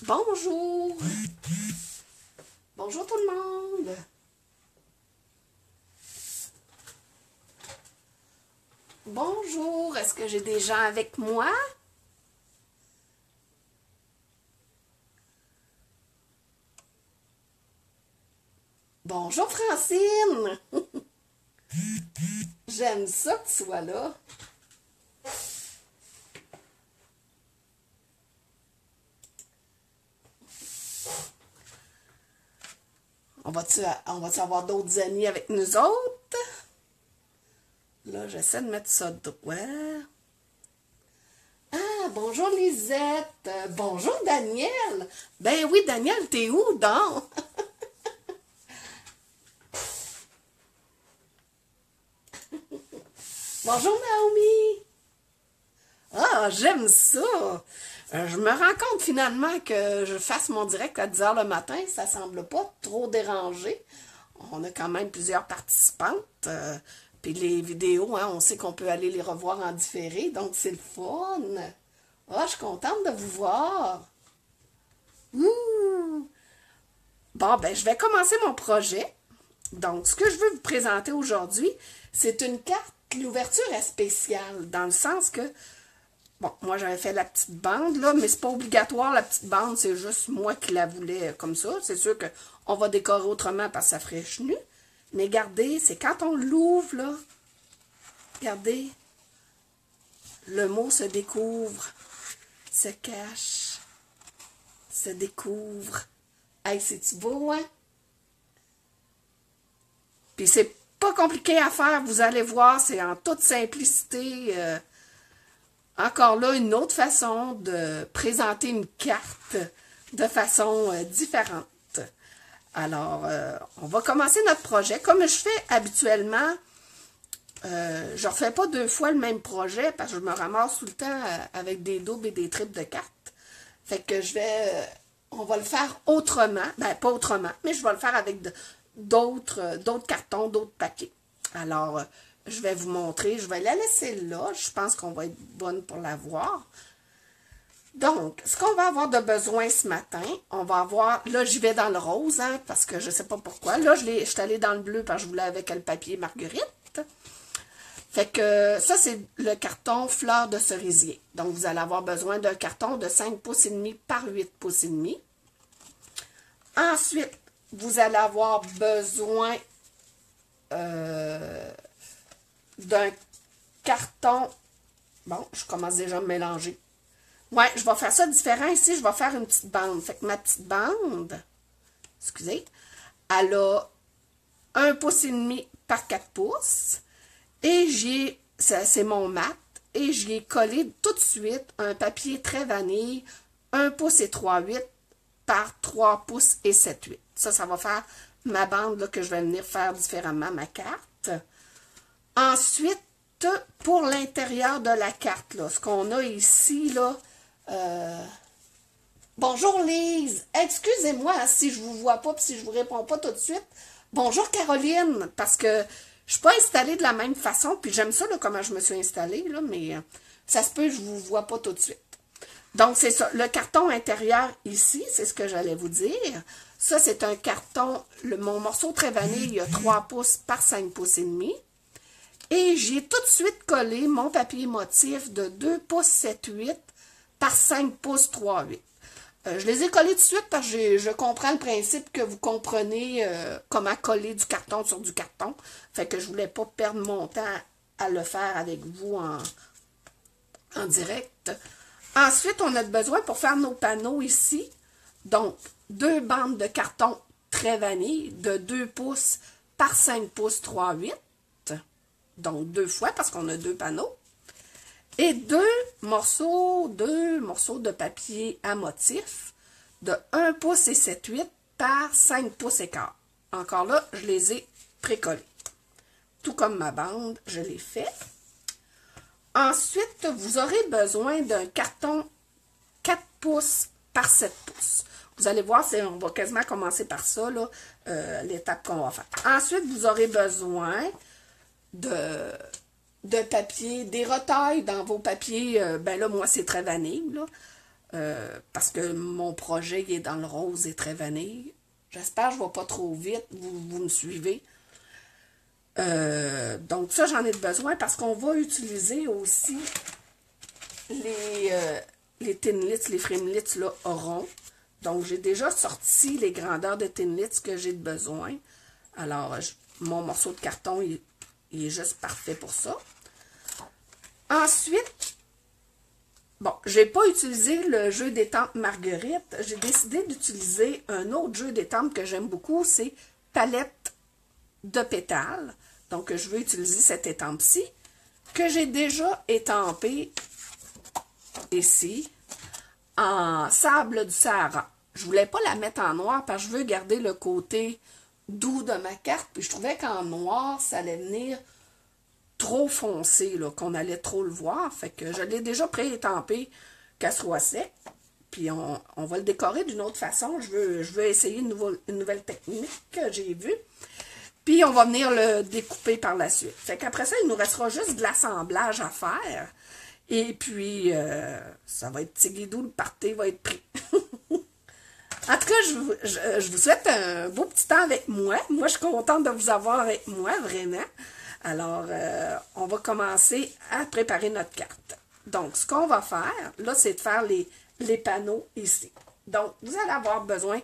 Bonjour! Bonjour tout le monde! Bonjour! Est-ce que j'ai des gens avec moi? Bonjour Francine! J'aime ça que tu sois là. On va-tu avoir d'autres amis avec nous autres? Là, j'essaie de mettre ça droit. Ah, bonjour Lisette. Bonjour Daniel. Ben oui, Daniel, t'es où donc? Bonjour Naomi. Ah, j'aime ça. Je me rends compte finalement que je fasse mon direct à 10 heures le matin, ça semble pas trop dérangé. On a quand même plusieurs participantes. Puis les vidéos, hein, on sait qu'on peut aller les revoir en différé, donc c'est le fun. Ah, je suis contente de vous voir. Ouh! Bon, ben, je vais commencer mon projet. Donc, ce que je veux vous présenter aujourd'hui, c'est une carte. L'ouverture est spéciale, dans le sens que, bon, moi j'avais fait la petite bande, là, mais c'est pas obligatoire, la petite bande, c'est juste moi qui la voulais comme ça. C'est sûr qu'on va décorer autrement parce que ça ferait chenu. Mais regardez, c'est quand on l'ouvre, là, regardez, le mot se découvre, se cache, se découvre. Hey, c'est-tu beau, hein? Puis c'est pas compliqué à faire, vous allez voir, c'est en toute simplicité. Encore là, une autre façon de présenter une carte de façon différente. Alors, on va commencer notre projet. Comme je fais habituellement, je ne refais pas deux fois le même projet parce que je me ramasse tout le temps avec des doubles et des triples de cartes. Fait que on va le faire autrement. Ben, pas autrement, mais je vais le faire avec d'autres cartons, d'autres papiers. Alors, je vais vous montrer. Je vais la laisser là. Je pense qu'on va être bonne pour la voir. Donc, ce qu'on va avoir de besoin ce matin, on va avoir, là, j'y vais dans le rose, hein, parce que je ne sais pas pourquoi. Là, je suis allée dans le bleu parce que je voulais avec le papier Marguerite. Fait que ça, c'est le carton fleur de cerisier. Donc, vous allez avoir besoin d'un carton de 5 pouces et demi par 8 pouces et demi. Ensuite, vous allez avoir besoin d'un carton. Bon, je commence déjà à me mélanger. Ouais, je vais faire ça différent ici. Je vais faire une petite bande. Fait que ma petite bande, excusez, elle a 1 pouce et demi par 4 pouces. Et c'est mon mat, et j'y ai collé tout de suite un papier très vanille, 1 pouce et 3/8 par 3 pouces et 7/8. Ça va faire ma bande là, que je vais venir faire différemment, ma carte. Ensuite, pour l'intérieur de la carte, là, ce qu'on a ici, là, bonjour Lise, excusez-moi si je vous vois pas, puis si je vous réponds pas tout de suite. Bonjour Caroline, parce que je suis pas installée de la même façon, puis j'aime ça, là, comment je me suis installée, là, mais ça se peut que je vous vois pas tout de suite. Donc, c'est ça. Le carton intérieur ici, c'est ce que j'allais vous dire. Ça, c'est un carton, mon morceau très vanille, il y a 3 pouces par 5 pouces et demi. Et j'ai tout de suite collé mon papier motif de 2 pouces 7/8 par 5 pouces 3/8. Je les ai collés tout de suite parce que je comprends le principe que vous comprenez comment coller du carton sur du carton. Fait que je voulais pas perdre mon temps à le faire avec vous en direct. Ensuite, on a besoin pour faire nos panneaux ici. Donc, 2 bandes de carton très vanille de 2 pouces par 5 pouces 3/8. Donc, 2 fois parce qu'on a 2 panneaux. Et 2 morceaux de papier à motif de 1 pouce et 7/8 par 5 pouces et quart. Encore là, je les ai précollés. Tout comme ma bande, je l'ai fait. Ensuite, vous aurez besoin d'un carton 4 pouces par 7 pouces. Vous allez voir, on va quasiment commencer par ça, l'étape qu'on va faire. Ensuite, vous aurez besoin de papier, des retailles dans vos papiers. Ben là, moi, c'est très vanille, là. parce que mon projet il est dans le rose et très vanille. J'espère que je ne vais pas trop vite, vous me suivez. Donc ça, j'en ai besoin parce qu'on va utiliser aussi les Thinlits, les Framelits là, ronds. Donc j'ai déjà sorti les grandeurs de Thinlits que j'ai besoin. Alors, mon morceau de carton, il est juste parfait pour ça. Ensuite, bon, j'ai pas utilisé le jeu d'étampes Marguerite. J'ai décidé d'utiliser un autre jeu d'étampes que j'aime beaucoup, c'est Palette de pétales. Donc, je vais utiliser cette étampe-ci, que j'ai déjà étampée ici, en sable du Sahara. Je voulais pas la mettre en noir, parce que je veux garder le côté doux de ma carte, puis je trouvais qu'en noir, ça allait venir trop foncé, là, qu'on allait trop le voir. Fait que je l'ai déjà pré-étampé qu'elle soit sec. Puis on va le décorer d'une autre façon. Je veux essayer une nouvelle technique que j'ai vue. Puis on va venir le découper par la suite. Fait qu'après ça, il nous restera juste de l'assemblage à faire. Et puis, ça va être tigidou, le party va être pris. En tout cas, je vous souhaite un beau petit temps avec moi. Moi, je suis contente de vous avoir avec moi, vraiment. Alors, on va commencer à préparer notre carte. Donc, ce qu'on va faire, là, c'est de faire les panneaux ici. Donc, vous allez avoir besoin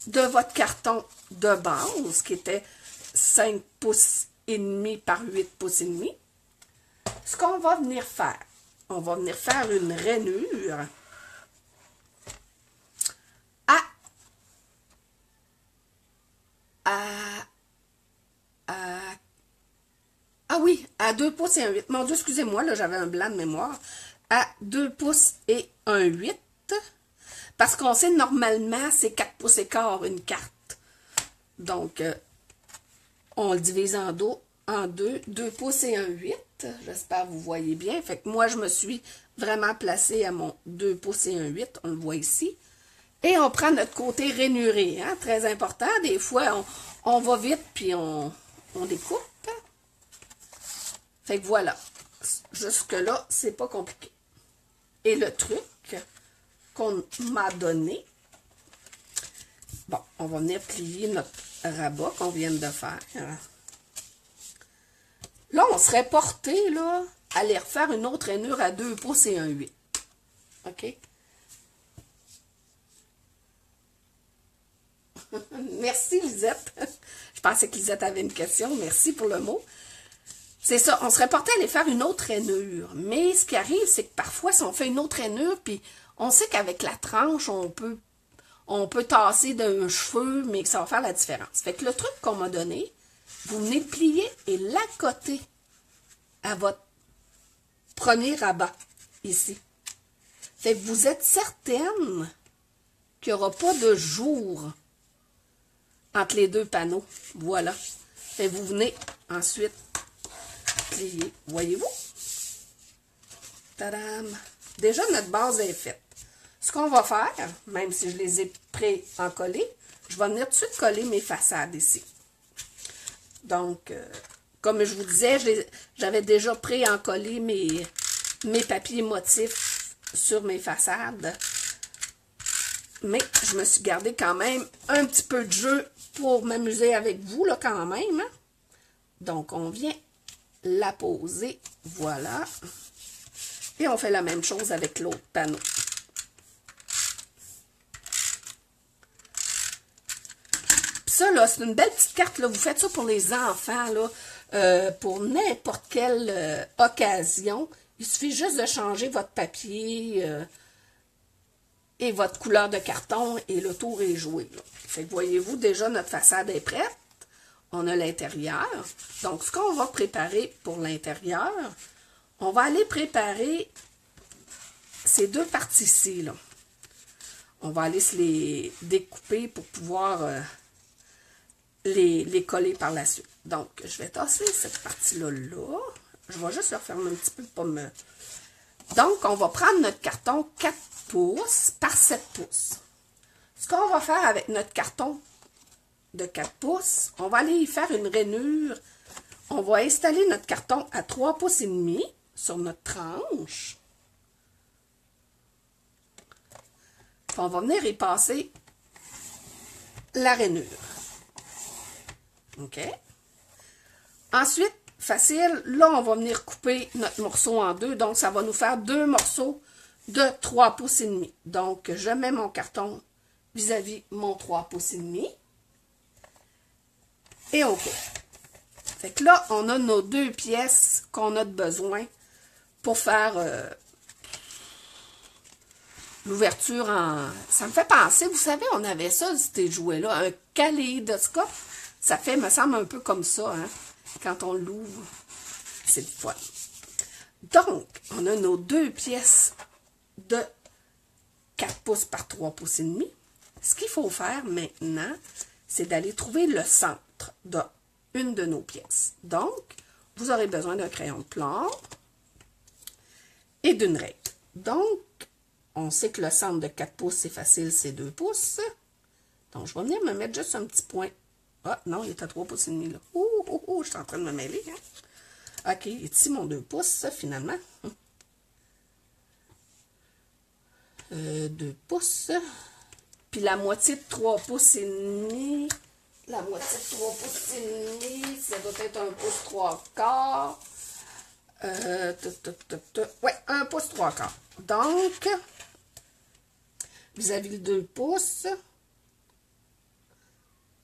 de votre carton de base, qui était 5 pouces et demi par 8 pouces et demi. Ce qu'on va venir faire, on va venir faire une rainure ah oui, à 2 pouces et un 8. Mon Dieu, excusez-moi, là, j'avais un blanc de mémoire. À 2 pouces et un 8. Parce qu'on sait, normalement, c'est 4 pouces et quart une carte. Donc, on le divise en deux. 2 pouces et un 8. J'espère que vous voyez bien. Fait que moi, je me suis vraiment placée à mon 2 pouces et un 8. On le voit ici. Et on prend notre côté rainuré. Hein, très important. Des fois, on va vite, puis on découpe. Fait que voilà, jusque-là, c'est pas compliqué. Et le truc qu'on m'a donné, bon, on va venir plier notre rabat qu'on vient de faire. Là, on serait porté, là, à aller refaire une autre rainure à 2 pouces et un 8. OK? Merci, Lisette. Je pensais que Lisette avait une question. Merci pour le mot. C'est ça, on serait porté à aller faire une autre rainure. Mais ce qui arrive, c'est que parfois, si on fait une autre rainure, puis on sait qu'avec la tranche, on peut tasser d'un cheveu, mais que ça va faire la différence. Fait que le truc qu'on m'a donné, vous venez le plier et l'accoter à votre premier rabat, ici. Fait que vous êtes certaine qu'il n'y aura pas de jour entre les deux panneaux. Voilà. Fait que vous venez ensuite plier. Voyez-vous? Tadam! Déjà, notre base est faite. Ce qu'on va faire, même si je les ai pré-encollés, je vais venir tout de suite coller mes façades ici. Donc, comme je vous disais, j'avais déjà pré-encollé mes papiers motifs sur mes façades. Mais je me suis gardé quand même un petit peu de jeu pour m'amuser avec vous, là, quand même. Hein? Donc, on vient la poser, voilà. Et on fait la même chose avec l'autre panneau. Puis ça, là, c'est une belle petite carte, là. Vous faites ça pour les enfants, là, pour n'importe quelle occasion. Il suffit juste de changer votre papier et votre couleur de carton et le tour est joué, là. Fait que voyez-vous, déjà, notre façade est prête. On a l'intérieur. Donc, ce qu'on va préparer pour l'intérieur, on va aller préparer ces deux parties-ci, là. On va aller se les découper pour pouvoir les coller par la suite. Donc, je vais tasser cette partie-là, là. Je vais juste le refermer un petit peu pour me... Donc, on va prendre notre carton 4 pouces par 7 pouces. Ce qu'on va faire avec notre carton de 4 pouces, on va aller y faire une rainure. On va installer notre carton à 3 pouces et demi sur notre tranche. Puis on va venir y passer la rainure. OK? Ensuite, facile, là, on va venir couper notre morceau en deux. Donc, ça va nous faire deux morceaux de 3 pouces et demi. Donc, je mets mon carton vis-à-vis mon 3 pouces et demi. Et on coupe. Fait que là, on a nos deux pièces qu'on a de besoin pour faire l'ouverture en... Ça me fait penser, vous savez, on avait ça, ces jouets-là, un kaléidoscope. Ça fait, me semble, un peu comme ça, hein, quand on l'ouvre. C'est le fun. Donc, on a nos deux pièces de 4 pouces par 3 pouces et demi. Ce qu'il faut faire maintenant, c'est d'aller trouver le centre d'une de nos pièces. Donc, vous aurez besoin d'un crayon de plomb et d'une règle. Donc, on sait que le centre de 4 pouces, c'est facile, c'est 2 pouces. Donc, je vais venir me mettre juste un petit point. Ah, non, il est à 3 pouces et demi, là. Je suis en train de me mêler, hein. OK, il est ici mon 2 pouces, finalement. 2 pouces. Puis la moitié de 3 pouces et demi. La moitié de 3 pouces et demi, ça doit être 1 pouce 3 quarts. Ouais, 1 pouce 3 quarts. Donc, vis-à-vis le 2 pouces,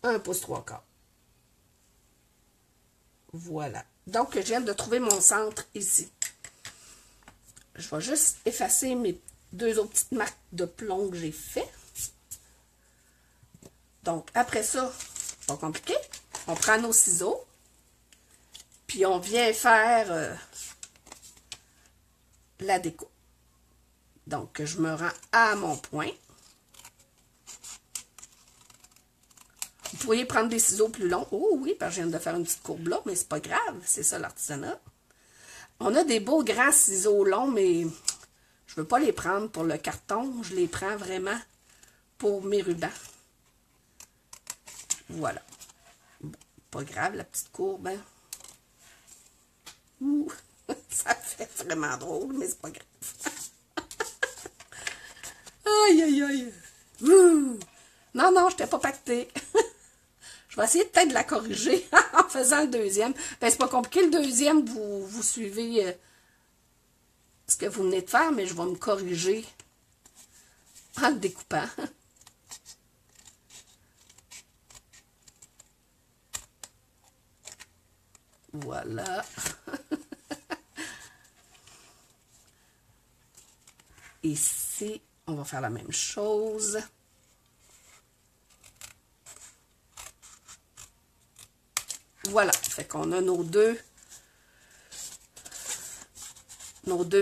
1 pouce 3 quarts. Voilà. Donc, je viens de trouver mon centre ici. Je vais juste effacer mes deux autres petites marques de plomb que j'ai fait. Donc, après ça, pas compliqué, on prend nos ciseaux, puis on vient faire la découpe. Donc, je me rends à mon point. Vous pourriez prendre des ciseaux plus longs. Oh oui, parce que je viens de faire une petite courbe là, mais c'est pas grave, c'est ça l'artisanat. On a des beaux grands ciseaux longs, mais je veux pas les prendre pour le carton. Je les prends vraiment pour mes rubans. Voilà. Bon, pas grave, la petite courbe. Hein? Ouh, ça fait vraiment drôle, mais c'est pas grave. Aïe, aïe, aïe. Ouh. Non, non, je n'étais pas pactée. Je vais essayer peut-être de la corriger en faisant le deuxième. Ben, c'est pas compliqué, le deuxième, vous suivez ce que vous venez de faire, mais je vais me corriger en le découpant. Voilà. Ici, on va faire la même chose. Voilà, fait qu'on a nos deux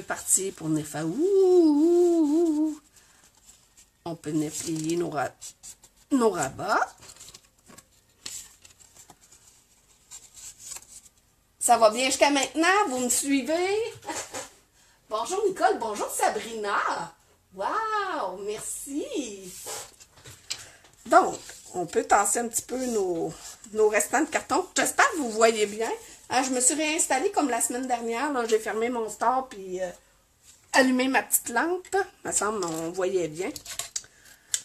parties pour venir faire ouh. On peut venir plier nos rabats. Ça va bien jusqu'à maintenant? Vous me suivez? Bonjour Nicole, bonjour Sabrina. Wow, merci. Donc, on peut tasser un petit peu nos restants de carton. J'espère que vous voyez bien. Hein, je me suis réinstallée comme la semaine dernière. J'ai fermé mon store puis allumé ma petite lampe. Il me semble qu'on voyait bien.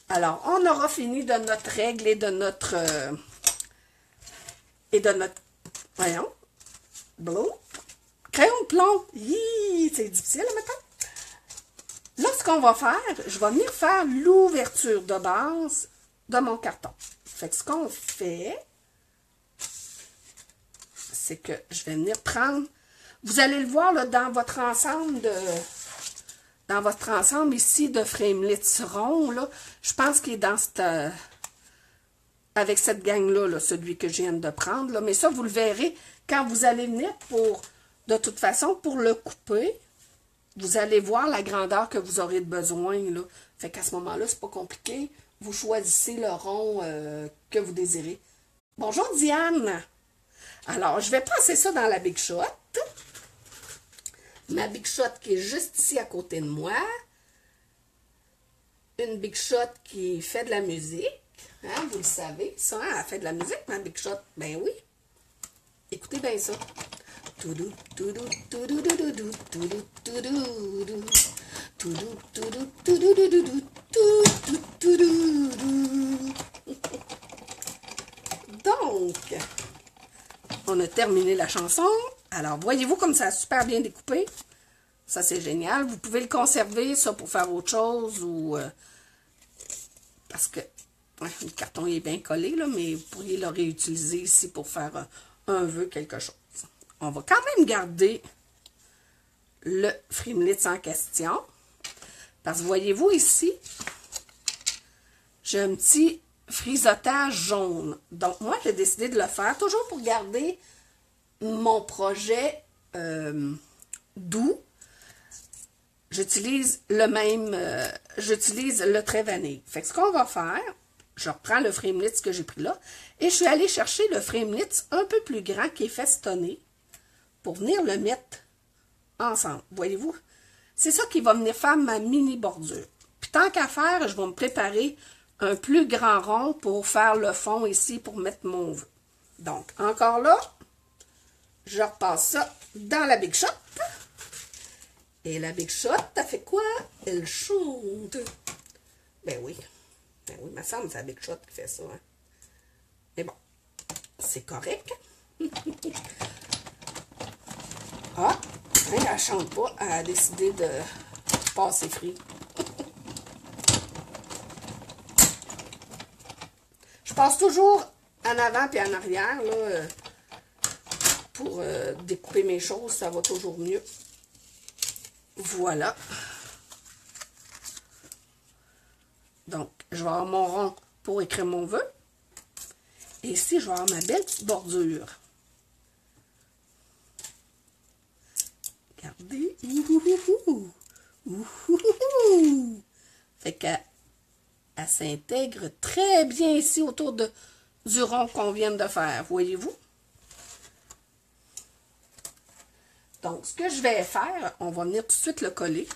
Alors, on aura fini de notre règle et de notre... voyons. Bleu. Crayon de plomb. C'est difficile maintenant. Là, ce qu'on va faire, je vais venir faire l'ouverture de base de mon carton. Fait que ce qu'on fait, c'est que je vais venir prendre, vous allez le voir là, dans votre ensemble ici de framelits ronds, là, je pense qu'il est dans cette, avec cette gang-là, là, celui que je viens de prendre, là, mais ça, vous le verrez quand vous allez venir de toute façon, pour le couper, vous allez voir la grandeur que vous aurez de besoin, là. Fait qu'à ce moment-là, c'est pas compliqué. Vous choisissez le rond que vous désirez. Bonjour Diane! Alors, je vais passer ça dans la Big Shot. Ma Big Shot qui est juste ici à côté de moi. Une Big Shot qui fait de la musique. Hein, vous le savez, ça, hein, elle fait de la musique, ma Big Shot. Ben oui. Écoutez bien ça. terminer la chanson. Alors, voyez-vous comme ça a super bien découpé? Ça, c'est génial. Vous pouvez le conserver, ça, pour faire autre chose ou... parce que ouais, le carton est bien collé, là, mais vous pourriez le réutiliser ici pour faire un vœu, quelque chose. On va quand même garder le Frimlitz en question. Parce que voyez-vous ici, j'ai un petit frisotage jaune. Donc, moi, j'ai décidé de le faire toujours pour garder mon projet doux. J'utilise le même, j'utilise le trait vanille. Fait que ce qu'on va faire, je reprends le Frimlitz que j'ai pris là, et je suis allée chercher le Frimlitz un peu plus grand qui est festonné pour venir le mettre ensemble. Voyez-vous? C'est ça qui va venir faire ma mini bordure. Puis tant qu'à faire, je vais me préparer un plus grand rond pour faire le fond ici pour mettre mon vœu. Donc, encore là, je repasse ça dans la Big Shot. Et la Big Shot, elle fait quoi? Elle chante. Ben oui. Ben oui, il me semble que c'est la Big Shot qui fait ça. Hein. Mais bon, c'est correct. Ah, elle ne chante pas. Elle a décidé de passer free. Je passe toujours en avant et en arrière là, pour découper mes choses. Ça va toujours mieux. Voilà. Donc, je vais avoir mon rond pour écrire mon vœu. Et ici, je vais avoir ma belle petite bordure. Regardez. Ouhouhou. Ouhouhou. Fait qu'elle s'intègre très bien ici autour du rond qu'on vient de faire. Voyez-vous? Donc, ce que je vais faire, on va venir tout de suite le coller.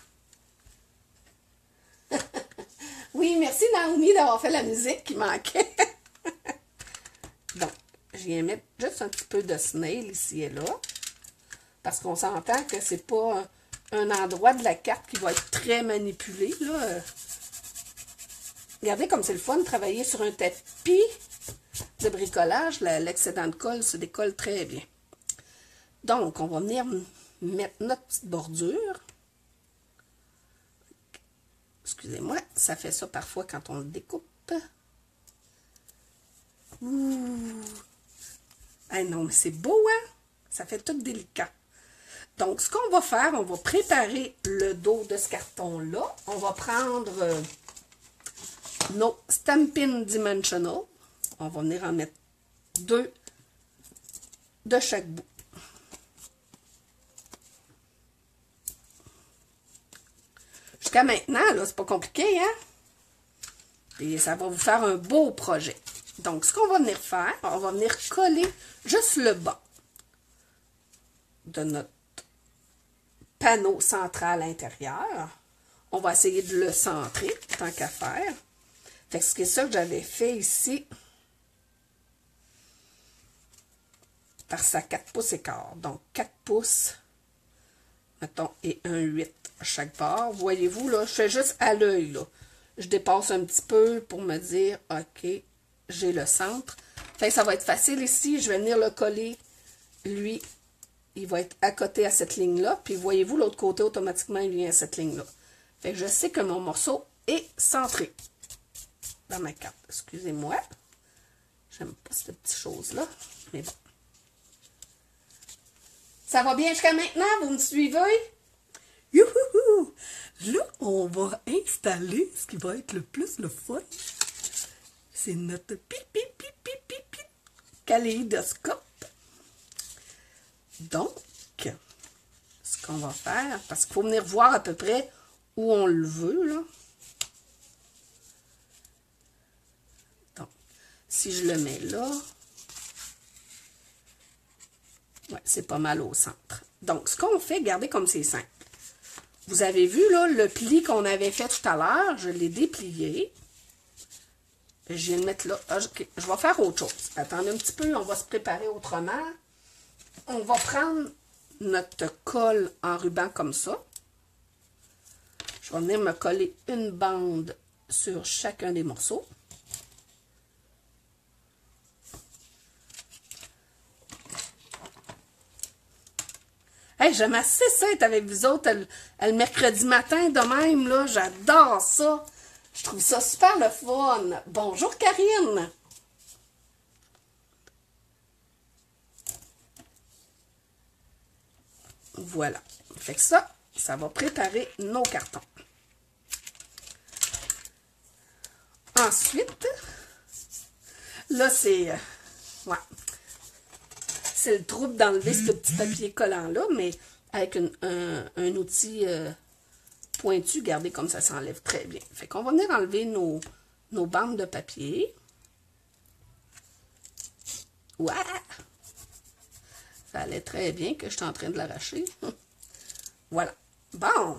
Oui, merci Naomi d'avoir fait la musique qui manquait. Donc, je viens mettre juste un petit peu de snail ici et là. Parce qu'on s'entend que c'est pas un endroit de la carte qui va être très manipulé. Là. Regardez comme c'est le fun de travailler sur un tapis de bricolage. L'excédent de colle se décolle très bien. Donc, on va venir mettre notre petite bordure. Excusez-moi, ça fait ça parfois quand on le découpe. Ouh! Ah non, mais c'est beau, hein? Ça fait tout délicat. Donc, ce qu'on va faire, on va préparer le dos de ce carton-là. On va prendre nos Stampin' Dimensional. On va venir en mettre 2 de chaque bout. Jusqu'à maintenant, là, c'est pas compliqué, hein? Et ça va vous faire un beau projet. Donc, ce qu'on va venir faire, on va venir coller juste le bas de notre panneau central intérieur. On va essayer de le centrer, tant qu'à faire. Fait que c'est ça que j'avais fait ici. Par sa 4 pouces et quart. Donc, 4 pouces, mettons, et un 8 à chaque bord. Voyez-vous, là, je fais juste à l'œil, là. Je dépasse un petit peu pour me dire, OK, j'ai le centre. Fait que ça va être facile ici. Je vais venir le coller. Lui, il va être à côté à cette ligne-là. Puis voyez-vous, l'autre côté, automatiquement, il vient à cette ligne-là. Fait que je sais que mon morceau est centré dans ma carte. Excusez-moi. J'aime pas cette petite chose-là. Mais bon. Ça va bien jusqu'à maintenant? Vous me suivez? Youhouhou! Là, on va installer ce qui va être le plus le fun. C'est notre kaléidoscope. Donc, ce qu'on va faire, parce qu'il faut venir voir à peu près où on le veut, là. Donc, si je le mets là, ouais, c'est pas mal au centre. Donc, ce qu'on fait, regardez comme c'est simple. Vous avez vu, là, le pli qu'on avait fait tout à l'heure, je l'ai déplié. Je viens de mettre là. OK, je vais faire autre chose. Attendez un petit peu, on va se préparer autrement. On va prendre notre colle en ruban comme ça. Je vais venir me coller une bande sur chacun des morceaux. Hey, j'aime assez ça être avec vous autres le mercredi matin de même, là. J'adore ça. Je trouve ça super le fun. Bonjour, Karine. Voilà. Fait que ça va préparer nos cartons. Ensuite, là, ouais. C'est le trouble d'enlever ce petit papier collant-là, mais avec un outil pointu, regardez comme ça s'enlève très bien. Fait qu'on va venir enlever nos bandes de papier. Ouais! Ça allait très bien que je suis en train de l'arracher. Voilà. Bon.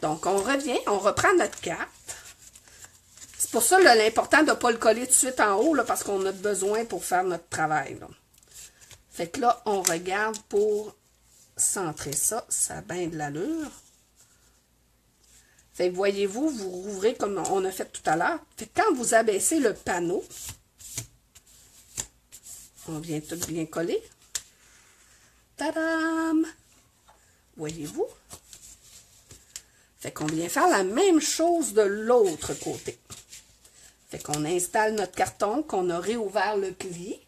Donc, on revient, on reprend notre carte. C'est pour ça l'important de ne pas le coller tout de suite en haut, là, parce qu'on a besoin pour faire notre travail. Là. Fait que là, on regarde pour centrer ça. Ça a bien de l'allure. Fait que voyez-vous, vous rouvrez comme on a fait tout à l'heure. Fait que quand vous abaissez le panneau, on vient tout bien coller. Tadam! Voyez-vous? Fait qu'on vient faire la même chose de l'autre côté. Fait qu'on installe notre carton, qu'on a réouvert le pli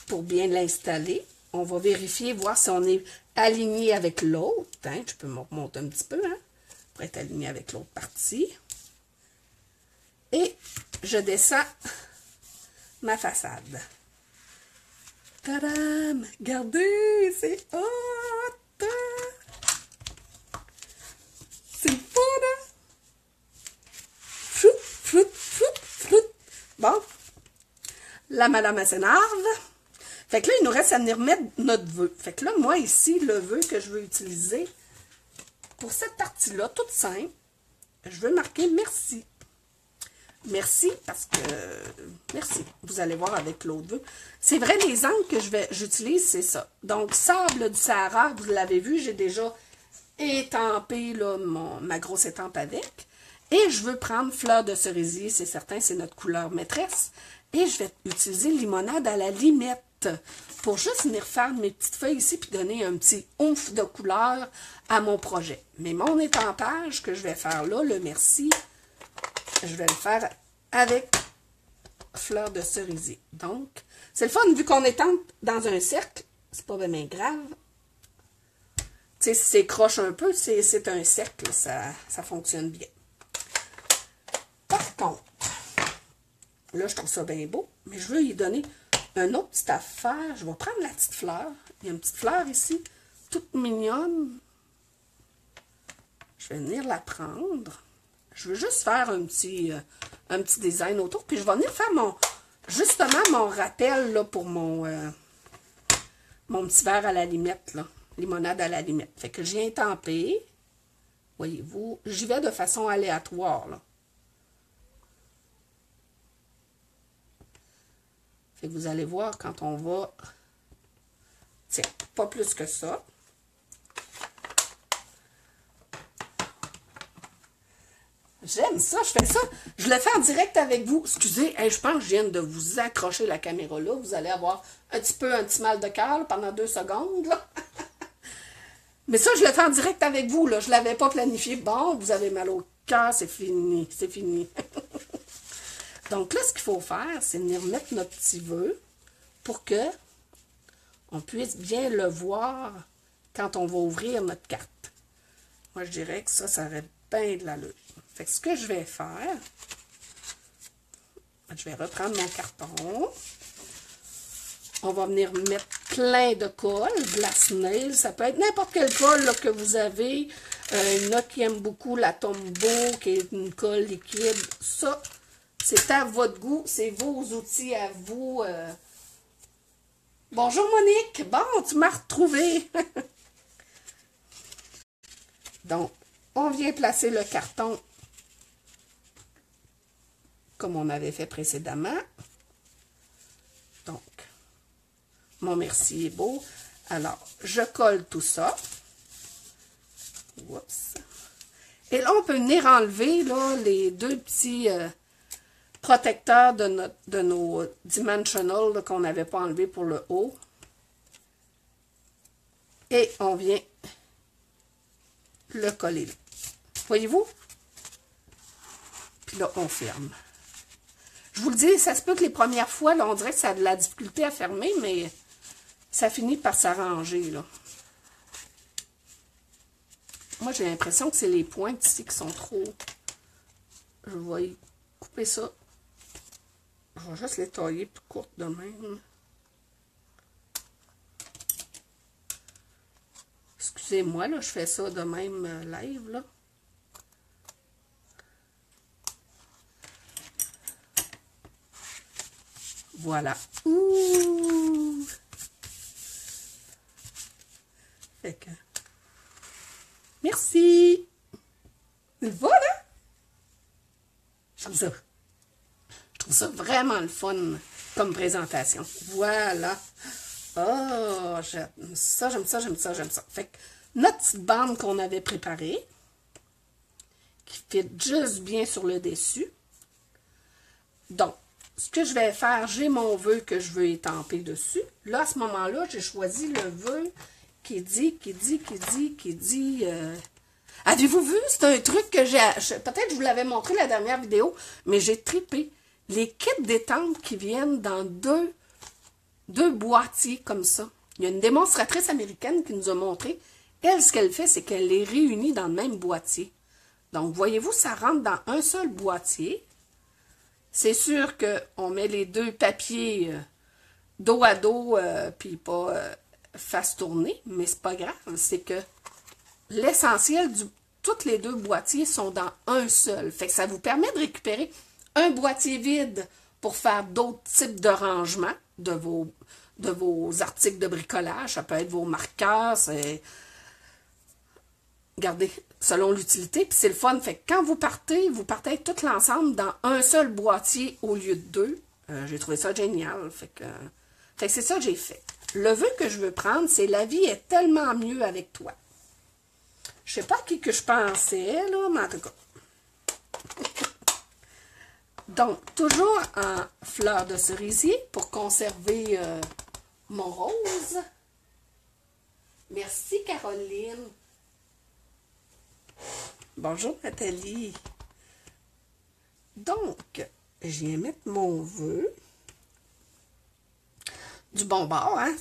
pour bien l'installer. On va vérifier, voir si on est aligné avec l'autre. Hein? Je peux me remonter un petit peu, hein? Pour être aligné avec l'autre partie. Et je descends ma façade. Tadam! Regardez, c'est hot! C'est le fun, hein? Flout, flout, flout, flout. Bon. La madame, elle s'énerve. Fait que là, il nous reste à venir mettre notre vœu. Fait que là, moi, ici, le vœu que je veux utiliser, pour cette partie-là, toute simple, je veux marquer merci. Merci, parce que... Merci. Vous allez voir avec l'autre vœu. C'est vrai, les angles que j'utilise, c'est ça. Donc, sable du Sahara, vous l'avez vu, j'ai déjà étampé là, ma grosse étampe avec. Et je veux prendre fleur de cerisier, c'est certain, c'est notre couleur maîtresse. Et je vais utiliser limonade à la limette pour juste venir faire mes petites feuilles ici puis donner un petit oomph de couleur à mon projet. Mais mon étampage que je vais faire là, le merci, je vais le faire avec fleur de cerisier. Donc, c'est le fun, vu qu'on étampe dans un cercle, c'est pas vraiment grave. Tu sais, si c'est croche un peu, c'est un cercle, ça fonctionne bien. Par contre, là, je trouve ça bien beau, mais je veux y donner un autre petit affaire. Je vais prendre la petite fleur. Il y a une petite fleur ici, toute mignonne. Je vais venir la prendre. Je veux juste faire un petit design autour. Puis je vais venir faire justement mon rappel là, pour mon petit verre à la limette, là. Limonade à la limette. Fait que je viens tamper. Voyez-vous, j'y vais de façon aléatoire, là. Fait que vous allez voir quand on va... Tiens, pas plus que ça. J'aime ça, je fais ça. Je le fais en direct avec vous. Excusez, hey, je pense que je viens de vous accrocher la caméra là. Vous allez avoir un petit mal de cœur là, pendant 2 secondes. Là. Mais ça, je le fais en direct avec vous. Là. Je ne l'avais pas planifié. Bon, vous avez mal au cœur, c'est fini. C'est fini. Donc là, ce qu'il faut faire, c'est venir mettre notre petit vœu pour que on puisse bien le voir quand on va ouvrir notre carte. Moi, je dirais que ça aurait bien de l'allure. Fait que ce que je vais faire, je vais reprendre mon carton. On va venir mettre plein de colle, glace nail. Ça peut être n'importe quelle colle là, que vous avez. Il y en a qui aiment beaucoup la Tombow, qui est une colle liquide. Ça, c'est à votre goût. C'est vos outils à vous. Bonjour Monique. Bon, tu m'as retrouvée. Donc, on vient placer le carton comme on avait fait précédemment. Donc, mon merci est beau. Alors, je colle tout ça. Oups. Et là, on peut venir enlever là, les deux petits protecteur de nos dimensional qu'on n'avait pas enlevé pour le haut. Et on vient le coller là. Voyez-vous? Puis là, on ferme. Je vous le dis, ça se peut que les premières fois, là, on dirait que ça a de la difficulté à fermer, mais ça finit par s'arranger, là. Moi, j'ai l'impression que c'est les pointes ici qui sont trop... Je vais y couper ça. Je vais juste les tailler plus courtes de même. Excusez-moi, là, je fais ça de même live, là. Voilà. Ouh! Fait que... Merci! Voilà! J'aime ça. Je trouve ça vraiment le fun comme présentation. Voilà. Oh, j'aime ça, j'aime ça, j'aime ça, j'aime ça. Fait que notre petite bande qu'on avait préparée, qui fit juste bien sur le dessus. Donc, ce que je vais faire, j'ai mon vœu que je veux étamper dessus. Là, à ce moment-là, j'ai choisi le vœu qui dit... Avez-vous vu? C'est un truc que j'ai... Peut-être que je vous l'avais montré la dernière vidéo, mais j'ai trippé. Les kits d'étampe qui viennent dans deux boîtiers comme ça. Il y a une démonstratrice américaine qui nous a montré. Elle, ce qu'elle fait, c'est qu'elle les réunit dans le même boîtier. Donc, voyez-vous, ça rentre dans un seul boîtier. C'est sûr qu'on met les deux papiers dos à dos, puis pas face tournée, mais c'est pas grave. C'est que l'essentiel tous les deux boîtiers sont dans un seul. Fait que ça vous permet de récupérer un boîtier vide pour faire d'autres types de rangements de vos articles de bricolage. Ça peut être vos marqueurs, c'est... Regardez, selon l'utilité, puis c'est le fun. Fait que quand vous partez avec tout l'ensemble dans un seul boîtier au lieu de deux. J'ai trouvé ça génial. Fait que c'est ça que j'ai fait. Le vœu que je veux prendre, c'est la vie est tellement mieux avec toi. Je sais pas à qui que je pensais, là, mais en tout cas. Donc, toujours en fleur de cerisier pour conserver mon rose. Merci, Caroline. Bonjour, Nathalie. Donc, je viens mettre mon vœu. Du bon bord, hein?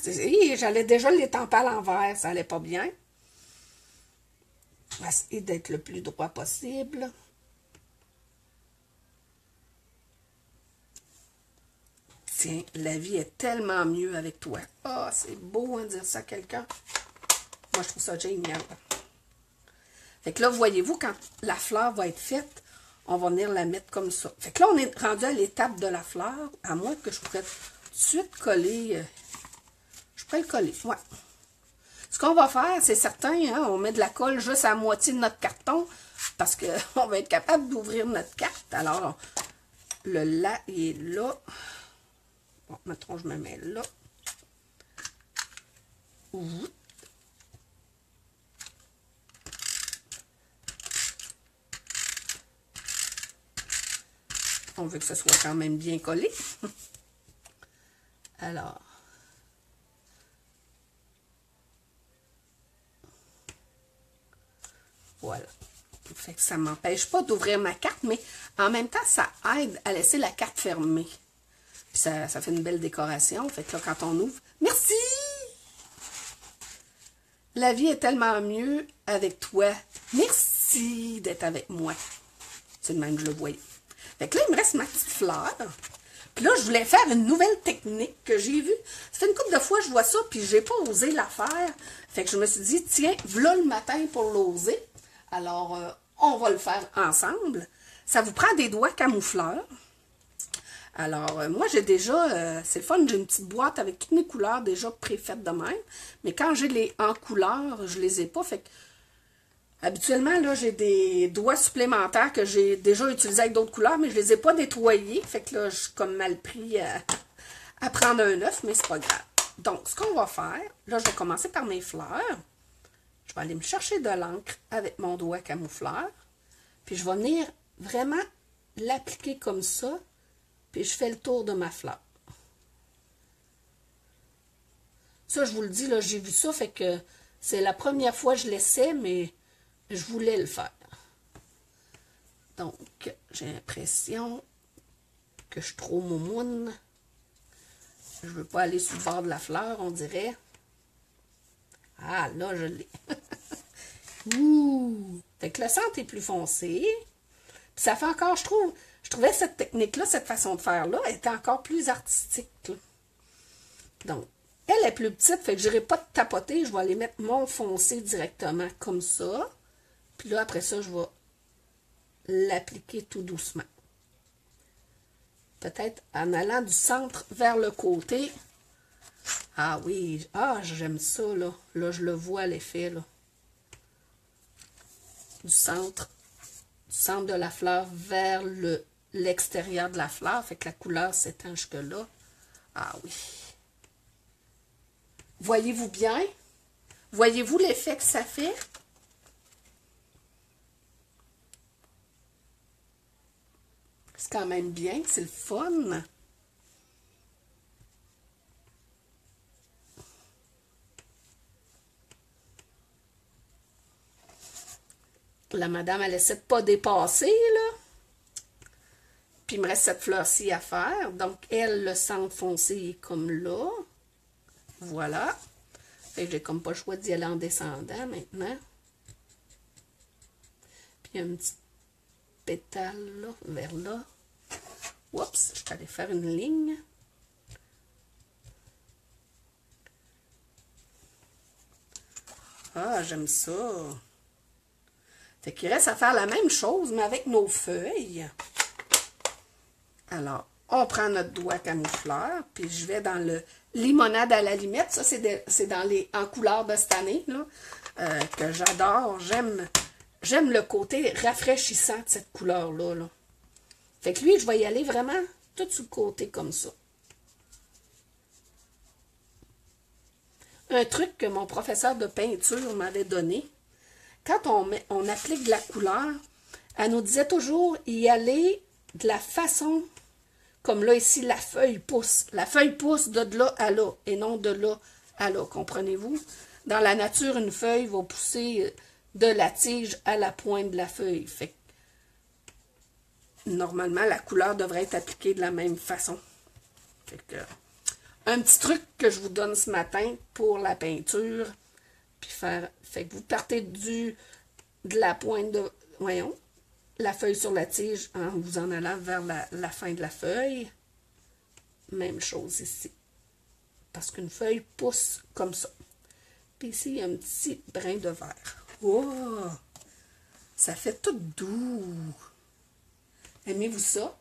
J'allais déjà l'étamper à l'envers, ça allait pas bien. Je vais essayer d'être le plus droit possible. Tiens, la vie est tellement mieux avec toi. Ah, c'est beau de dire ça à quelqu'un. Moi, je trouve ça génial. Fait que là, voyez-vous, quand la fleur va être faite, on va venir la mettre comme ça. Fait que là, on est rendu à l'étape de la fleur, à moins que je pourrais tout de suite coller. Je pourrais le coller, ouais. Ce qu'on va faire, c'est certain, hein, on met de la colle juste à la moitié de notre carton, parce qu'on va être capable d'ouvrir notre carte. Alors, le là est là. Bon, mettons, je me mets là. Ouh. On veut que ce soit quand même bien collé. Alors. Voilà. Fait que ça ne m'empêche pas d'ouvrir ma carte, mais en même temps, ça aide à laisser la carte fermée. Puis ça fait une belle décoration. Fait que là, quand on ouvre... Merci! La vie est tellement mieux avec toi. Merci d'être avec moi. C'est le même que je le voyais. Fait que là, il me reste ma petite fleur. Puis là, je voulais faire une nouvelle technique que j'ai vue. Ça fait une couple de fois que je vois ça, puis j'ai pas osé la faire. Fait que je me suis dit, tiens, voilà le matin pour l'oser. Alors, on va le faire ensemble. Ça vous prend des doigts camoufleurs. Alors, moi, j'ai déjà, c'est le fun, j'ai une petite boîte avec toutes mes couleurs déjà préfaites de même. Mais quand j'ai les en couleur, je les ai pas. Fait que, habituellement, là, j'ai des doigts supplémentaires que j'ai déjà utilisés avec d'autres couleurs, mais je les ai pas nettoyés. Fait que là, je suis comme mal pris à prendre un œuf, mais c'est pas grave. Donc, ce qu'on va faire, là, je vais commencer par mes fleurs. Je vais aller me chercher de l'encre avec mon doigt camoufleur. Puis, je vais venir vraiment l'appliquer comme ça Puis je fais le tour de ma fleur. Ça, je vous le dis, là, j'ai vu ça, fait que c'est la première fois que je l'essaie, mais je voulais le faire. Donc, j'ai l'impression que je suis trop moumoune. Je veux pas aller sur le bord de la fleur, on dirait. Ah, là, je l'ai. Ouh! Fait que le centre est plus foncé. Puis ça fait encore, je trouvais cette technique-là, cette façon de faire-là, était encore plus artistique. Là. Donc, elle est plus petite, fait que je n'irai pas de tapoter. Je vais aller mettre mon foncé directement comme ça. Puis là, après ça, je vais l'appliquer tout doucement. Peut-être en allant du centre vers le côté. Ah oui, ah, j'aime ça, là. Là, je le vois, l'effet, là. Du centre de la fleur vers l'extérieur de la fleur. Fait que la couleur s'étend jusque-là. Ah oui. Voyez-vous bien? Voyez-vous l'effet que ça fait? C'est quand même bien, c'est le fun. La madame, elle essaie de pas dépasser, là. Puis il me reste cette fleur-ci à faire. Donc, elle, le centre foncé est comme là. Voilà. Fait que j'ai comme pas le choix d'y aller en descendant maintenant. Puis un petit pétale là, vers là. Oups, je suis allée faire une ligne. Ah, j'aime ça. Fait qu'il reste à faire la même chose, mais avec nos feuilles. Alors, on prend notre doigt camoufleur, puis je vais dans le limonade à la limette. Ça, c'est dans les en couleur de cette année, là, que j'adore. J'aime le côté rafraîchissant de cette couleur-là. Là. Fait que lui, je vais y aller vraiment tout sur le côté comme ça. Un truc que mon professeur de peinture m'avait donné, quand on applique de la couleur, elle nous disait toujours y aller de la façon, comme là ici, la feuille pousse. La feuille pousse de là à là, et non de là à là, comprenez-vous? Dans la nature, une feuille va pousser de la tige à la pointe de la feuille. Fait que, normalement, la couleur devrait être appliquée de la même façon. Fait que, un petit truc que je vous donne ce matin pour la peinture, puis fait que vous partez de la pointe de, voyons, la feuille sur la tige en vous en allant vers la fin de la feuille. Même chose ici. Parce qu'une feuille pousse comme ça. Puis ici, il y a un petit brin de vert. Oh! Ça fait tout doux. Aimez-vous ça?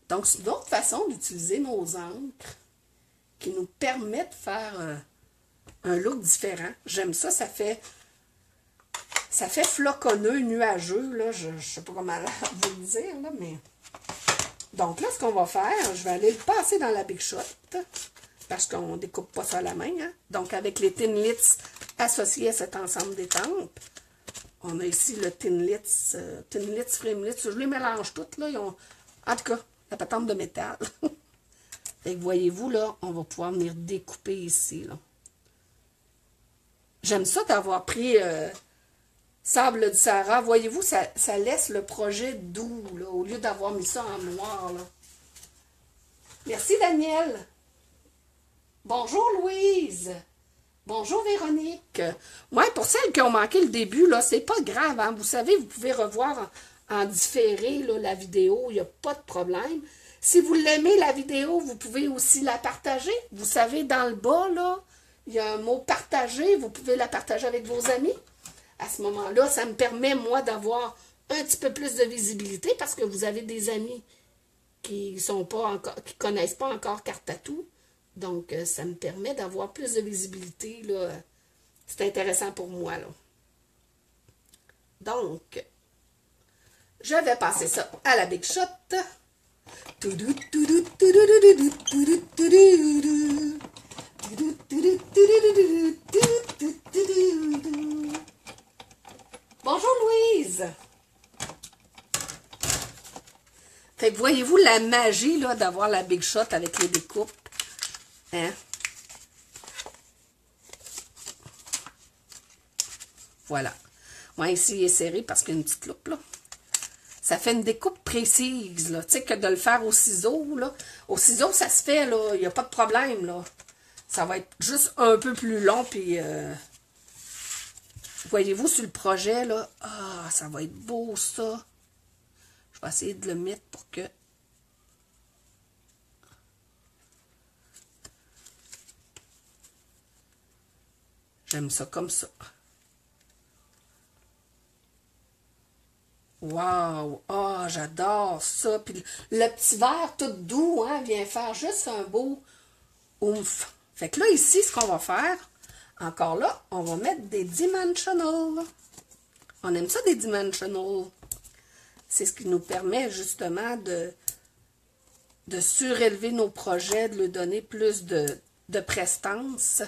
Donc, c'est une autre façon d'utiliser nos encres qui nous permet de faire un look différent. J'aime ça, ça fait floconneux, nuageux, là. Je ne sais pas comment vous le dire, là, mais... Donc là, ce qu'on va faire, je vais aller le passer dans la Big Shot, parce qu'on ne découpe pas ça à la main, hein. Donc, avec les Thinlits associés à cet ensemble d'étampes, on a ici le Thinlits, Framelits, je les mélange toutes, là. Ils ont, en tout cas, la patente de métal. Fait que voyez-vous, là, on va pouvoir venir découper ici, là. J'aime ça d'avoir pris Sable du Sahara. Voyez-vous, ça laisse le projet doux, là, au lieu d'avoir mis ça en noir, là. Merci, Daniel. Bonjour, Louise. Bonjour, Véronique. Ouais, pour celles qui ont manqué le début, là, c'est pas grave, hein. Vous savez, vous pouvez revoir en différé, là, la vidéo, il n'y a pas de problème. Si vous l'aimez, la vidéo, vous pouvez aussi la partager. Vous savez, dans le bas, là, il y a un mot « partager ». Vous pouvez la partager avec vos amis. À ce moment-là, ça me permet, moi, d'avoir un petit peu plus de visibilité parce que vous avez des amis qui connaissent pas encore Cartatou. Donc, ça me permet d'avoir plus de visibilité, là. C'est intéressant pour moi, là. Donc, je vais passer ça à la Big Shot. Bonjour Louise. Fait Fait que voyez-vous la magie là d'avoir la Big Shot avec les découpes. Hein? Voilà. Moi, ici, il est serré parce qu'il y a une petite loupe, là. Ça fait une découpe précise, là. Tu sais, que de le faire au ciseau, là. Au ciseau, ça se fait, là. Il n'y a pas de problème, là. Ça va être juste un peu plus long, puis... voyez-vous, sur le projet, là. Ah, ça va être beau, ça. Je vais essayer de le mettre pour que... J'aime ça comme ça. Wow! Ah, j'adore ça. Puis le petit verre tout doux, hein, vient faire juste un beau oomph. Fait que là, ici, ce qu'on va faire, encore là, on va mettre des dimensionals. On aime ça, des dimensionals. C'est ce qui nous permet justement de surélever nos projets, de lui donner plus de prestance.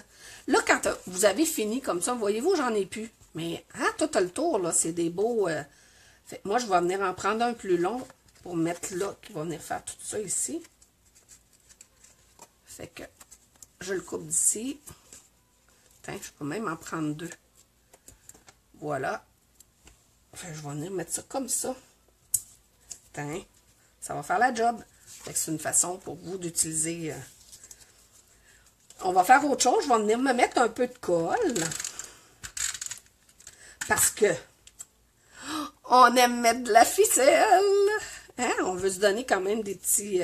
Là, quand vous avez fini comme ça, voyez-vous, j'en ai plus. Mais, hein, tout le tour, là, c'est des beaux... Fait que moi, je vais venir en prendre un plus long pour mettre là, qui va venir faire tout ça ici. Fait que je le coupe d'ici. Tiens, je peux même en prendre deux. Voilà. Fait que je vais venir mettre ça comme ça. Tiens, ça va faire la job. Fait que c'est une façon pour vous d'utiliser... On va faire autre chose. Je vais venir me mettre un peu de colle. Parce que... On aime mettre de la ficelle. Hein? On veut se donner quand même des petits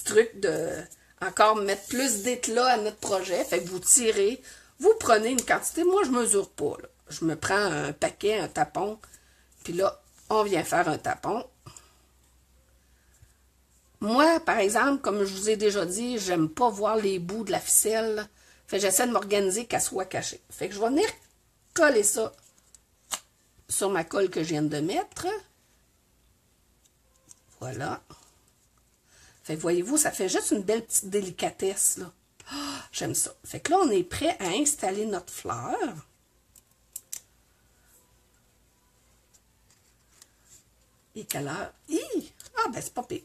trucs de... Encore mettre plus d'éclat à notre projet. Fait que vous tirez, vous prenez une quantité. Moi, je mesure pas. Là. Je me prends un paquet, un tapon. Puis là, on vient faire un tapon. Moi, par exemple, comme je vous ai déjà dit, j'aime pas voir les bouts de la ficelle. Fait que j'essaie de m'organiser qu'elle soit cachée. Fait que je vais venir coller ça sur ma colle que je viens de mettre. Voilà. Fait que voyez-vous, ça fait juste une belle petite délicatesse, là. Oh, j'aime ça. Fait que là, on est prêt à installer notre fleur. Et quelle heure? Ah, ben, c'est pas pire.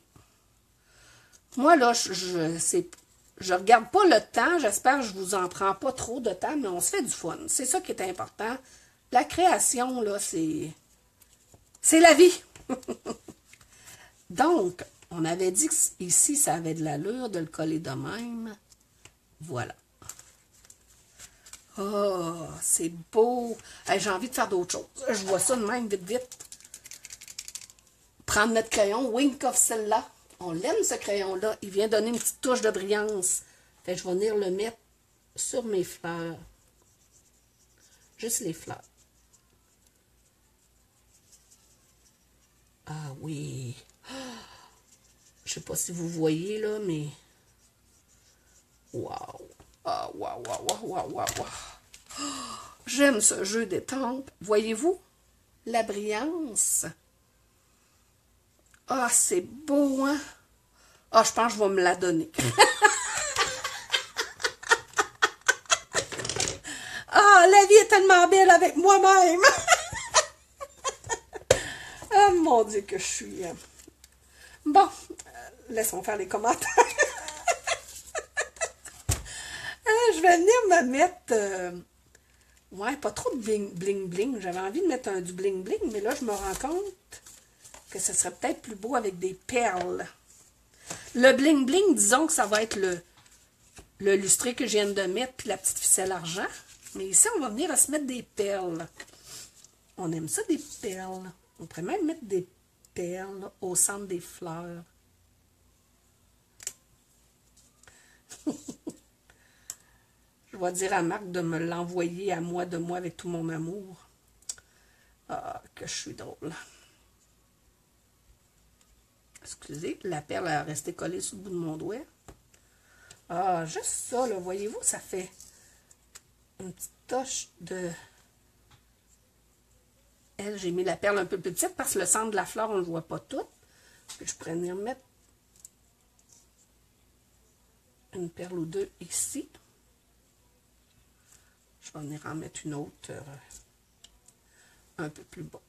Moi, là, je regarde pas le temps. J'espère que je vous en prends pas trop de temps, mais on se fait du fun. C'est ça qui est important. La création, là, c'est la vie. Donc, on avait dit qu'ici, ça avait de l'allure de le coller de même. Voilà. Oh, c'est beau. Hey, j'ai envie de faire d'autres choses. Je vois ça de même, vite, vite. Prendre notre crayon, Wink of celle-là. On l'aime, ce crayon-là. Il vient donner une petite touche de brillance. Fait que je vais venir le mettre sur mes fleurs. Juste les fleurs. Ah oui. Je sais pas si vous voyez, là, mais... Wow. Ah, wow, wow, wow, wow, wow, wow. J'aime ce jeu des tempes. Voyez-vous? La brillance. Ah, c'est beau, hein? Ah, je pense que je vais me la donner. Ah, la vie est tellement belle avec moi-même. Ah, mon Dieu, que je suis... Bon, laissons faire les commentaires. Je vais venir me mettre... ouais, pas trop de bling-bling. J'avais envie de mettre du bling-bling, mais là, je me rends compte que ce serait peut-être plus beau avec des perles. Le bling-bling, disons que ça va être le lustré que je viens de mettre, puis la petite ficelle argent. Mais ici, on va venir à se mettre des perles. On aime ça, des perles. On pourrait même mettre des perles au centre des fleurs. Je vais dire à Marc de me l'envoyer à moi, de moi, avec tout mon amour. Ah, que je suis drôle. Excusez, la perle a resté collée sur le bout de mon doigt. Ah, juste ça, là, voyez-vous, ça fait une petite touche de... Elle, j'ai mis la perle un peu plus petite parce que le centre de la fleur, on ne le voit pas tout. Puis je pourrais venir mettre une perle ou deux ici. Je vais venir en mettre une autre un peu plus bas.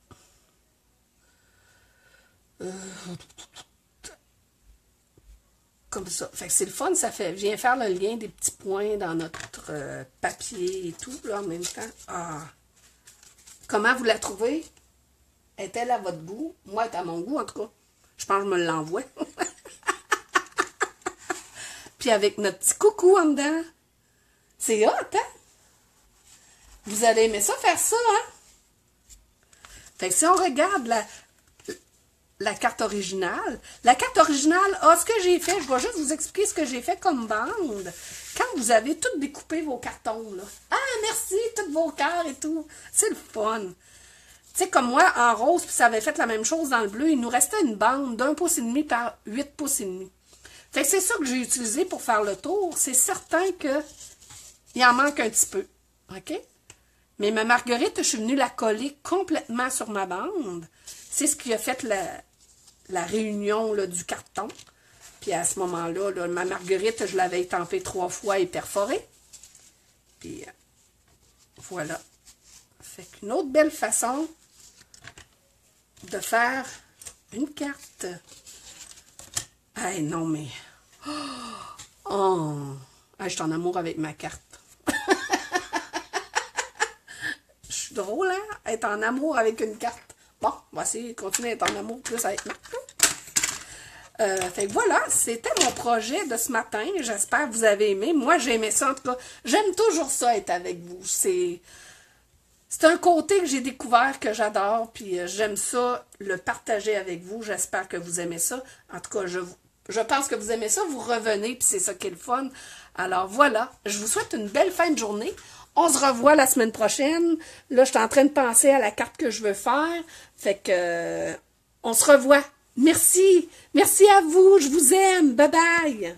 Comme ça. Fait que c'est le fun, ça fait. Viens faire le lien des petits points dans notre papier et tout, là, en même temps. Ah. Comment vous la trouvez? Est-elle à votre goût? Moi, elle est à mon goût, en tout cas. Je pense que je me l'envoie. Puis avec notre petit coucou en dedans. C'est hot, hein? Vous allez aimer ça, faire ça, hein? Fait que si on regarde la carte originale, ce que j'ai fait, je vais juste vous expliquer ce que j'ai fait comme bande. Quand vous avez tout découpé vos cartons, là. Ah, merci, tous vos cœurs et tout. C'est le fun. Tu sais, comme moi, en rose, puis ça avait fait la même chose dans le bleu, il nous restait une bande d'1,5 pouce par 8,5 pouces. Fait que c'est ça que j'ai utilisé pour faire le tour. C'est certain que il en manque un petit peu. OK? Mais ma marguerite, je suis venue la coller complètement sur ma bande. C'est ce qui a fait la réunion là, du carton. Puis à ce moment-là, là, ma marguerite, je l'avais étampée 3 fois et perforée. Puis voilà. Fait qu'une autre belle façon de faire une carte. Hey, non, mais... Oh! Hey, je suis en amour avec ma carte. Je suis drôle, hein? Être en amour avec une carte. Bon, on va essayer de continuer à être en amour plus avec ma carte. Fait que voilà, c'était mon projet de ce matin. J'espère que vous avez aimé. Moi, j'ai aimé ça, en tout cas. J'aime toujours ça, être avec vous. C'est un côté que j'ai découvert, que j'adore, puis j'aime ça, le partager avec vous. J'espère que vous aimez ça. En tout cas, je pense que vous aimez ça. Vous revenez, puis c'est ça qui est le fun. Alors voilà, je vous souhaite une belle fin de journée. On se revoit la semaine prochaine. Là, je suis en train de penser à la carte que je veux faire. Fait que on se revoit. Merci. Merci à vous. Je vous aime. Bye bye.